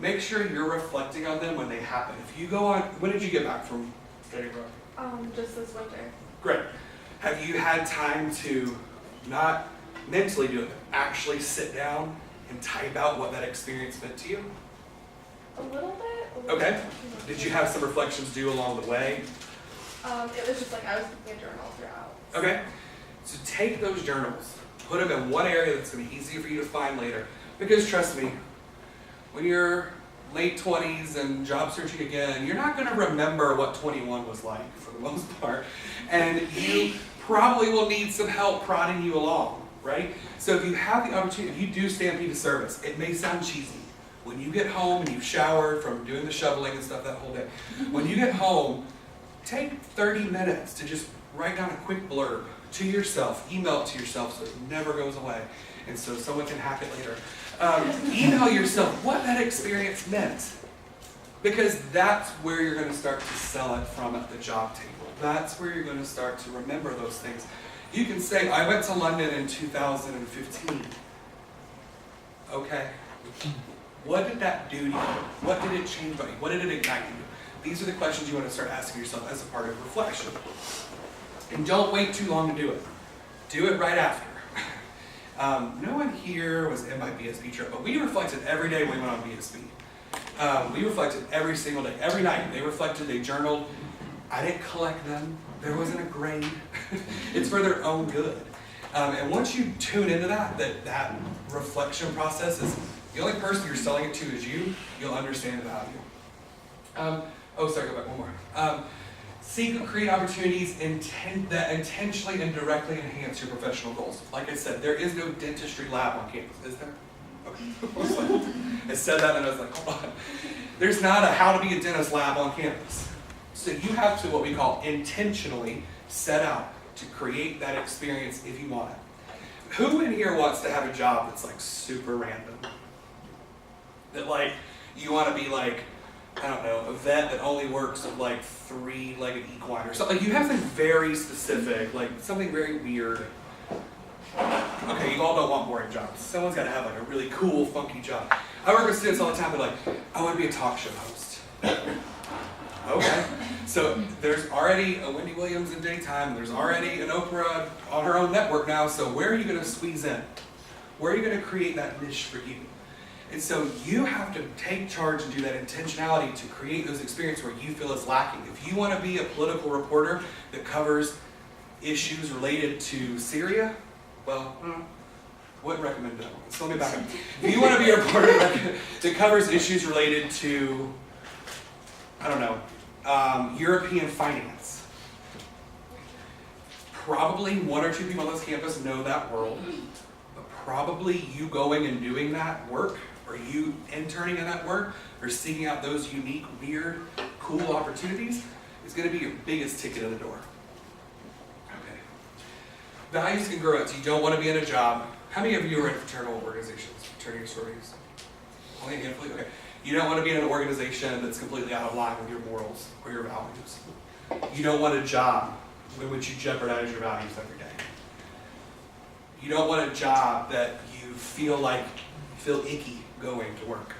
Make sure you're reflecting on them when they happen. If you go on, when did you get back from Stony Brook? Just this winter. Great. Have you had time to not mentally do it, but actually sit down and type out what that experience meant to you? A little bit. Okay. Did you have some reflections due along the way? It was just like I was keeping a journal throughout. Okay. So take those journals, put them in one area that's going to be easier for you to find later. Because trust me, when you're late 20s and job searching again, you're not going to remember what 21 was like for the most part. And you probably will need some help prodding you along, right? So if you have the opportunity, if you do Stampede to Service, it may sound cheesy. When you get home and you've showered from doing the shoveling and stuff that whole day, when you get home, take 30 minutes to just write down a quick blurb to yourself, email it to yourself so it never goes away, and so someone can hack it later. Email yourself what that experience meant, because that's where you're going to start to sell it from at the job table. That's where you're going to start to remember those things. You can say, I went to London in 2015. Okay. What did that do to you? What did it change about you? What did it ignite you? These are the questions you want to start asking yourself as a part of reflection. And don't wait too long to do it. Do it right after. No one here was in my BSB trip, but we reflected every day we went on BSB. We reflected every single day, every night. They reflected, they journaled. I didn't collect them. There wasn't a grade. It's for their own good. And once you tune into that reflection process is the only person you're selling it to is you, you'll understand the value. Sorry, go back one more. Seek and create opportunities that intentionally and directly enhance your professional goals. Like I said, there is no dentistry lab on campus, is there? Okay. I said that and I was like, hold on. There's not a how to be a dentist lab on campus. So you have to, what we call, intentionally set out to create that experience if you want it. Who in here wants to have a job that's like super random? That like, you want to be like, I don't know, a vet that only works with like 3-legged equine or something. Like you have something very specific, like something very weird. Okay, you all don't want boring jobs. Someone's got to have like a really cool, funky job. I work with students all the time. They're like, I want to be a talk show host. Okay, so there's already a Wendy Williams in daytime. There's already an Oprah on her own network now. So where are you going to squeeze in? Where are you going to create that niche for you? And so you have to take charge and do that intentionality to create those experiences where you feel is lacking. If you want to be a political reporter that covers issues related to Syria, well, wouldn't recommend that one. So let me back up. If you want to be a reporter that covers issues related to, I don't know, European finance, probably 1 or 2 people on this campus know that world, but probably you going and doing that work, or you interning in that work, or seeking out those unique, weird, cool opportunities is going to be your biggest ticket in the door. Okay. Values congruence. You don't want to be in a job. How many of you are in fraternal organizations, fraternity sororities? Only a handful? Okay. You don't want to be in an organization that's completely out of line with your morals or your values. You don't want a job in which you jeopardize your values every day. You don't want a job that you feel icky going to work.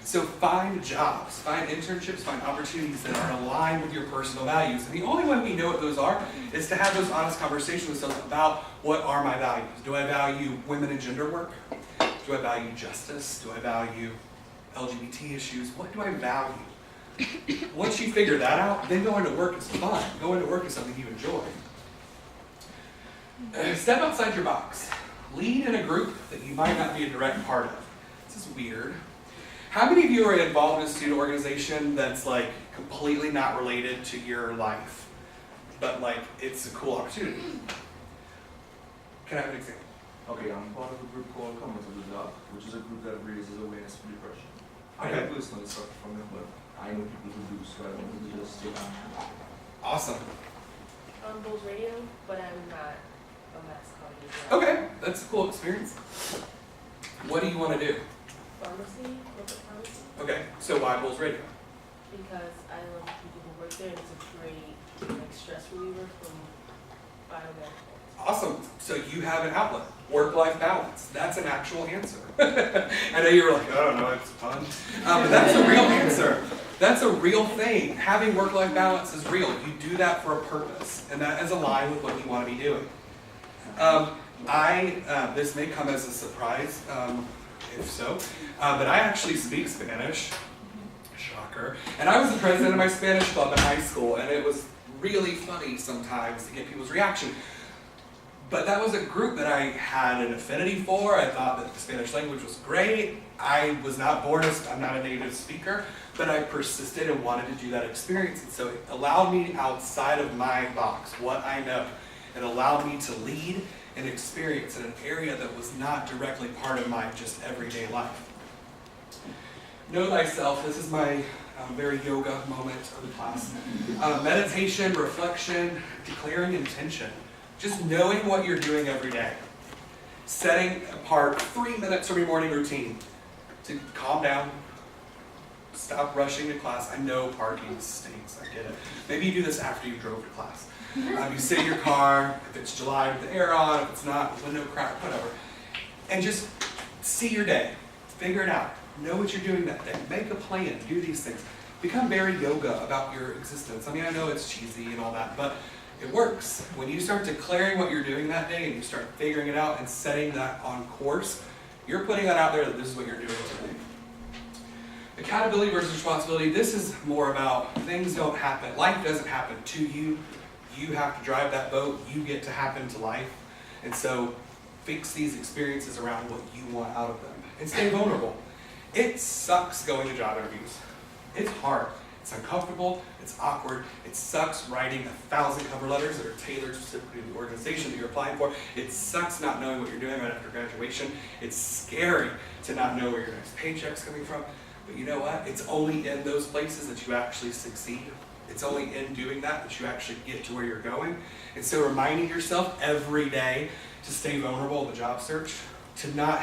So find jobs, find internships, find opportunities that are aligned with your personal values. And the only way we know what those are is to have those honest conversations with ourselves about what are my values. Do I value women and gender work? Do I value justice? Do I value LGBT issues? What do I value? Once you figure that out, then going to work is fun. Going to work is something you enjoy. Step outside your box. Lead in a group that you might not be a direct part of. This is weird. How many of you are involved in a student organization that's like completely not related to your life, but like it's a cool opportunity? Can I have an example? Okay, I'm part of a group called Comers of the Dark, which is a group that raises awareness for depression. I Okay. don't personally suffer from it, but I know people who do, so I wanted to just take on. Awesome. On Bulls Radio, but I'm not a mascot either. Okay, that's a cool experience. What do you want to do? Pharmacy, corporate pharmacy, Okay, so why Bulls Radio? because I love the people who work there, and it's a great like stress reliever from biomedical. Awesome. So you have an outlet. Work-life balance. That's an actual answer. I know you were like, I don't know, it's fun. But that's a real answer. That's a real thing. Having work-life balance is real. You do that for a purpose, and that is aligned with what you want to be doing. This may come as a surprise, if so, but I actually speak Spanish. Shocker. And I was the president of my Spanish club in high school, and it was really funny sometimes to get people's reaction. But that was a group that I had an affinity for. I thought that the Spanish language was great. I was not born as, I'm not a native speaker, but I persisted and wanted to do that experience. And so it allowed me outside of my box, what I know. It allowed me to lead and experience in an area that was not directly part of my just everyday life. Know thyself. This is my very yoga moment of the class. Meditation, reflection, declaring intention. Just knowing what you're doing every day. Setting apart 3 minutes from your morning routine to calm down, stop rushing to class. I know parking stinks, I get it. Maybe you do this after you drove to class. You sit in your car, if it's July with the air on, if it's not, window crack, whatever. And just see your day. Figure it out. Know what you're doing that day. Make a plan. Do these things. Become very yoga about your existence. I mean, I know it's cheesy and all that, but it works. When you start declaring what you're doing that day and you start figuring it out and setting that on course, you're putting that out there that this is what you're doing today. Accountability versus responsibility. This is more about things don't happen. Life doesn't happen to you. You have to drive that boat. You get to happen to life. And so fix these experiences around what you want out of them. And stay vulnerable. It sucks going to job interviews. It's hard. It's uncomfortable, it's awkward, it sucks writing 1,000 cover letters that are tailored specifically to the organization that you're applying for. It sucks not knowing what you're doing right after graduation. It's scary to not know where your next paycheck's coming from. But you know what? It's only in those places that you actually succeed. It's only in doing that you actually get to where you're going. And so reminding yourself every day to stay vulnerable in the job search, to not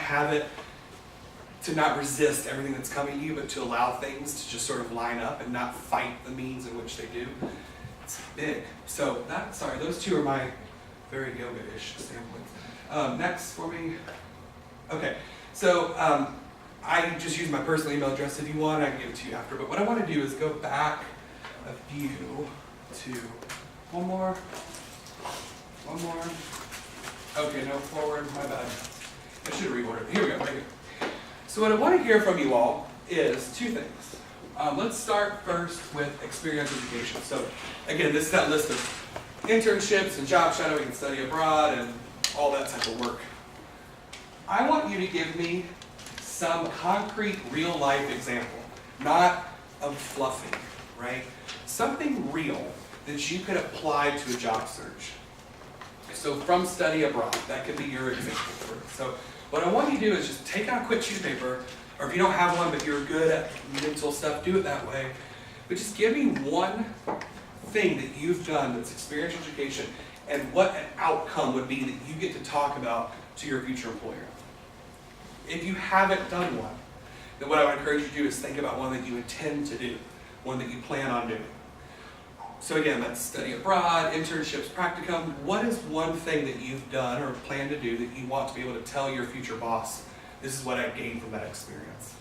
resist everything that's coming to you, but to allow things to just sort of line up and not fight the means in which they do. It's big. So those two are my very yoga-ish standpoints. Next for me. Okay, so I just use my personal email address. If you want, I can give it to you after. But what I want to do is go back a few to one more. Okay, no, forward, my bad. I should reorder it. Here we go, right here. So what I want to hear from you all is two things. Let's start first with experiential education. So again, this is that list of internships and job shadowing and study abroad and all that type of work. I want you to give me some concrete real life example, not of fluffing, right? Something real that you could apply to a job search. So from study abroad, that could be your example. So what I want you to do is just take out a quick sheet of paper, or if you don't have one but you're good at mental stuff, do it that way. But just give me one thing that you've done that's experiential education and what an outcome would be that you get to talk about to your future employer. If you haven't done one, then what I would encourage you to do is think about one that you intend to do, one that you plan on doing. So again, that's study abroad, internships, practicum. What is one thing that you've done or plan to do that you want to be able to tell your future boss, this is what I gained from that experience?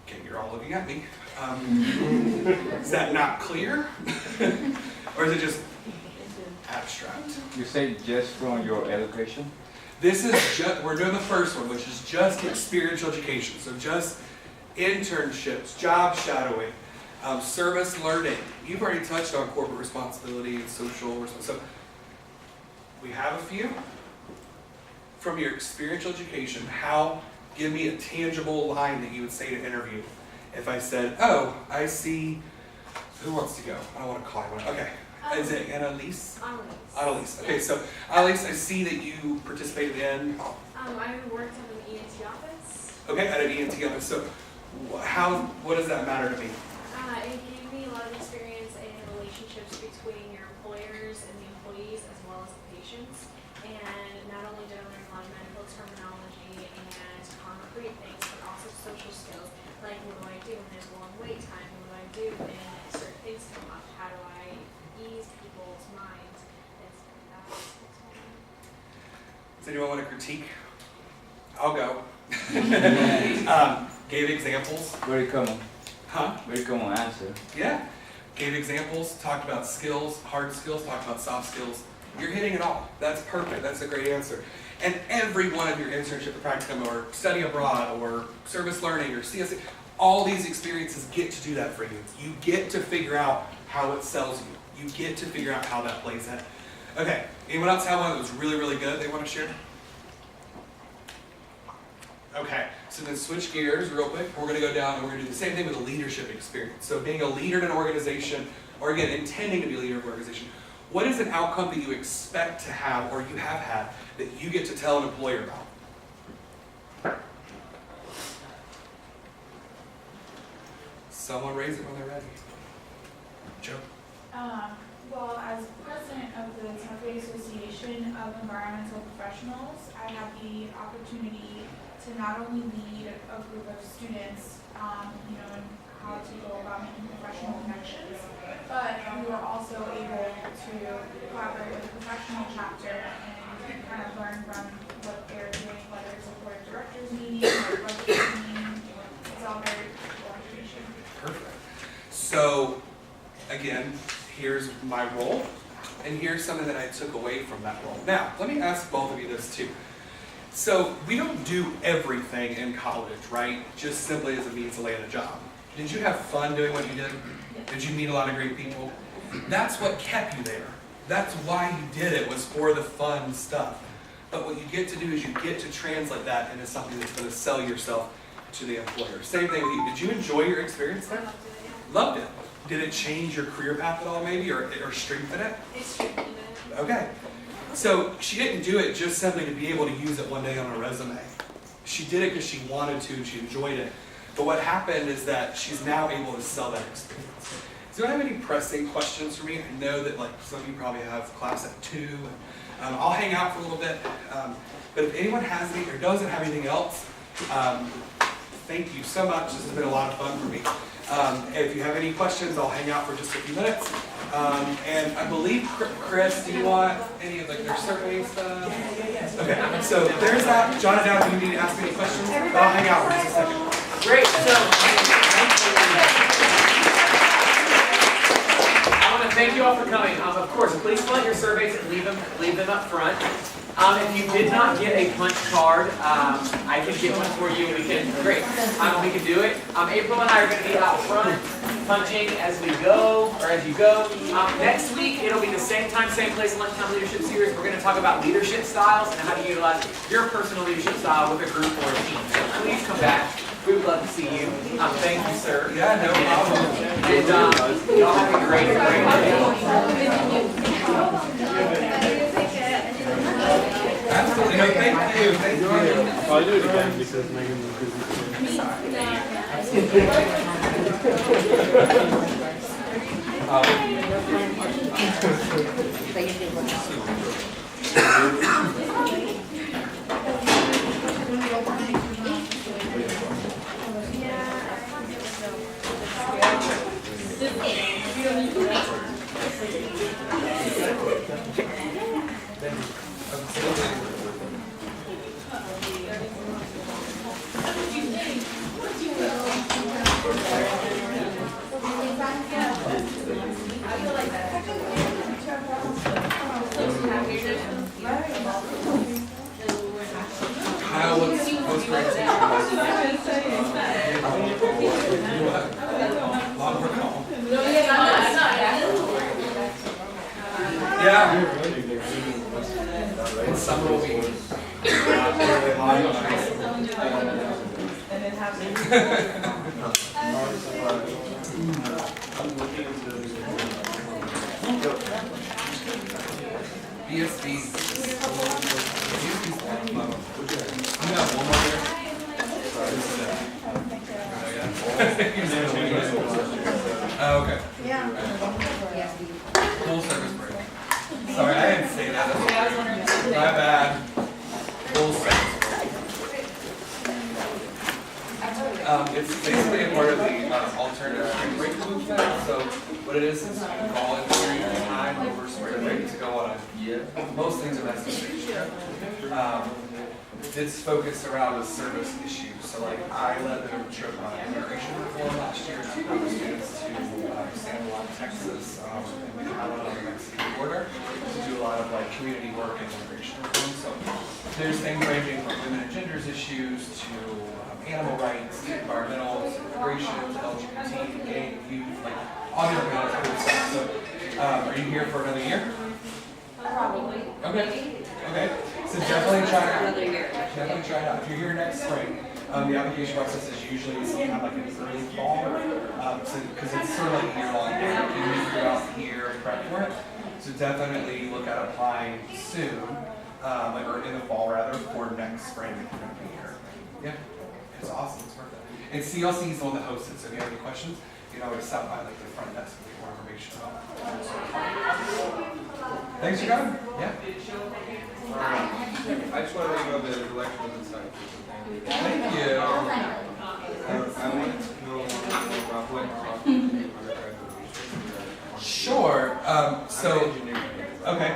Okay, you're all looking at me. Is that not clear? Or is it just abstract? You say just from your education? This is just, we're doing the first one, which is just experiential education. So just internships, job shadowing, service learning. You've already touched on corporate responsibility and social responsibility. So we have a few. From your experiential education, give me a tangible line that you would say to interview. If I said, oh, I see, who wants to go? I don't want to call you one. Okay. Is it Annalise? Annalise. Okay, so Annalise, I see that you participated in. I worked at an ENT office. Okay, at an ENT office. So what does that matter to me? It gave me a lot of experience in relationships between your employers and the employees as well as the patients. And not only did I learn a lot of medical terminology and concrete things, but also social skills. Like, what do I do when there's a long wait time? What do I do when certain things come up? How do I ease people's minds? Does anyone want to critique? I'll go. Gave examples. Very common. Huh? Very common answer. Yeah. Gave examples, talked about skills, hard skills, talked about soft skills. You're hitting it all. That's perfect. That's a great answer. And every one of your internship or practicum or study abroad or service learning or CLCE, all these experiences get to do that for you. You get to figure out how it sells you. You get to figure out how that plays in. Okay. Anyone else have one that was really, really good they want to share? Okay, so then switch gears real quick. We're going to go down and we're going to do the same thing with a leadership experience. So being a leader in an organization, or again, intending to be a leader of an organization, what is an outcome that you expect to have or you have had that you get to tell an employer about? Someone raise it when they're ready. Joe? Well, as president of the Tampa Bay Association of Environmental Professionals, I have the opportunity to not only lead a group of students, in how to go about making professional connections, but we were also able to collaborate with the professional chapter and kind of learn from what they're doing, whether it's a board of directors meeting or budget meeting. It's all very cool information. Perfect. So, again, here's my role, and here's something that I took away from that role. Now, let me ask both of you this too. So, we don't do everything in college, right? Just simply as a means to land a job. Did you have fun doing what you did? Did you meet a lot of great people? That's what kept you there. That's why you did it, was for the fun stuff. But what you get to do is you get to translate that into something that's going to sell yourself to the employer. Same thing with you. Did you enjoy your experience there? Loved it. Did it change your career path at all maybe, or strengthen it? It strengthened it. Okay. So she didn't do it just simply to be able to use it one day on a resume. She did it because she wanted to, she enjoyed it. But what happened is that she's now able to sell that experience. do I have any pressing questions for me? I know that like some of you probably have class at 2. I'll hang out for a little bit. But if anyone has any or doesn't have anything else, thank you so much. This has been a lot of fun for me. If you have any questions, I'll hang out for just a few minutes. And I believe, Chris, do you want any of like their survey stuff? Yeah. Okay, so there's that. Jot it down if you need to ask me any questions. But I'll hang out for just a second. Great. So I want to thank you all for coming. Of course, please fill out your surveys and leave them up front. If you did not get a punch card, I can get one for you. We can do it. April and I are going to be out front punching as we go, or as you go. Next week, it'll be the same time, same place, Lunchtime Leadership Series. We're going to talk about leadership styles and how to utilize your personal leadership style with a group or a team. So please come back. We would love to see you. Thank you, sir. Yeah, no problem. And y'all have a great day. Absolutely. No, thank you. Thank you. I'll do it again because Megan was busy. Kyle, what's great to yeah. In summer will be really hot and nice. BSB. You have one more there? Oh, okay. Full service break. Sorry, I didn't say that. My bad. Full service break. It's basically a part of the alternative spring break movement. So what it is you call in during your time over spring break to go on a year. Most things are necessary. It's focused around a service issue. So like I led the trip on immigration reform last year to bring students to San Juan, Texas, and we had one on the Mexican border to do a lot of like community work and immigration reform. So there's things ranging from women and genders issues to animal rights, environmental, immigration, LGBT, gay, youth, like all different kinds of cool stuff. So are you here for another year? Probably. Okay. Okay. So definitely try it out. Definitely try it out. If you're here next spring, the application process is usually sometime like in early fall, because it's sort of like a year-long work. You move throughout the year and prep for it. So definitely look at applying soon, or in the fall rather, for next spring if you're going to be here. Yeah, it's awesome. It's worth it. And CLCE is the one that hosts it. So if you have any questions, you know, just stop by like the front desk to get more information about it. Thanks for coming. Yeah. I just want to let you know that the lecture was insightful. Thank you. I wanted to know about what undergraduate research. Sure. Okay.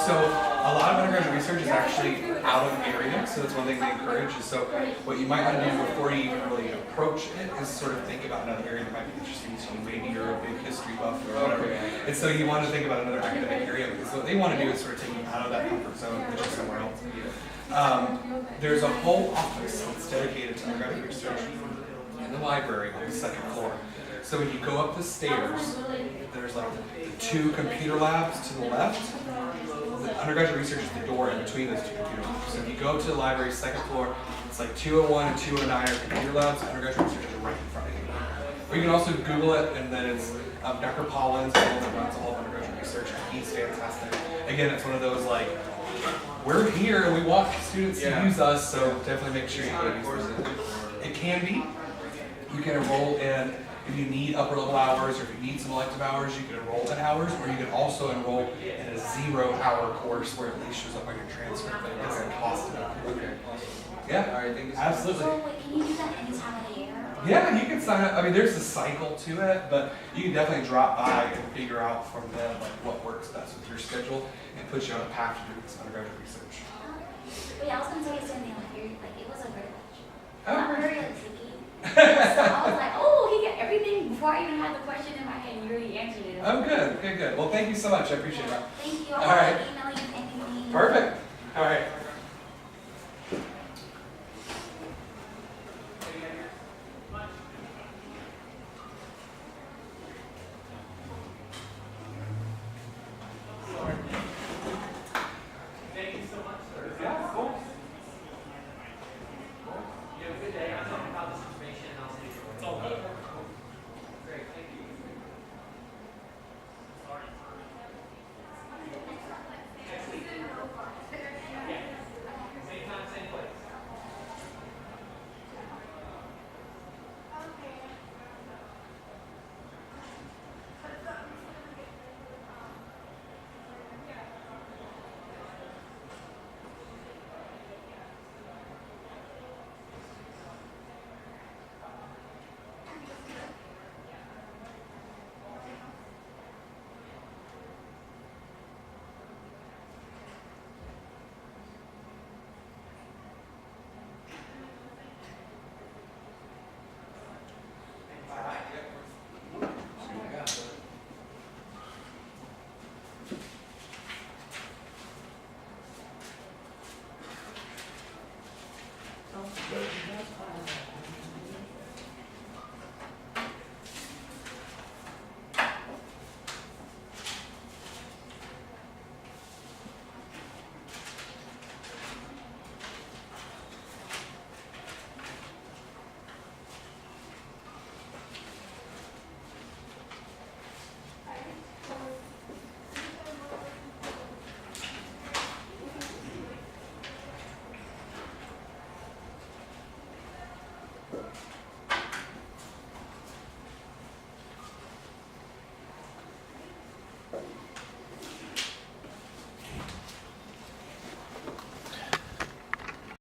So a lot of undergraduate research is actually out of area, so that's one thing they encourage. Is so what you might want to do before you even really approach it is sort of think about another area that might be interesting to you. Maybe you're a big history buff or whatever, and so you want to think about another academic area because what they want to do is sort of take you out of that comfort zone and just somewhere else. There's a whole office that's dedicated to undergraduate research in the library on the second floor. So when you go up the stairs, there's like the 2 computer labs to the left. The undergraduate research is the door in between those 2 computer labs. So if you go to the library's second floor, it's like 201 and 209 are computer labs. Undergraduate research is right in front of you. Or you can also Google it, and then it's Dr. Pollins, the one that runs all of undergraduate research. He's fantastic. Again, it's one of those like, we're here and we want students to use us, so definitely make sure you go use it. It can be. You can enroll in if you need upper level hours or if you need some elective hours, you can enroll in hours, or you can also enroll in a 0-hour course where it at least shows up on your transcript, but it doesn't cost enough. Okay, awesome. Yeah, All right, thank you. absolutely. So wait, can you do that any time of the year? Yeah, you can sign up. I mean, there's a cycle to it, but you can definitely drop by and figure out from them like what works best with your schedule and put you on a path to do this undergraduate research. Wait, I was gonna tell you something like you like it was a very Oh, not great. very like tricky. So I was like, oh, he got everything before I even had the question in my head. You already answered it. Oh, good, good, good. Well, thank you so much. I appreciate that. Thank you. All I'll right. email you if anything. Perfect. All right.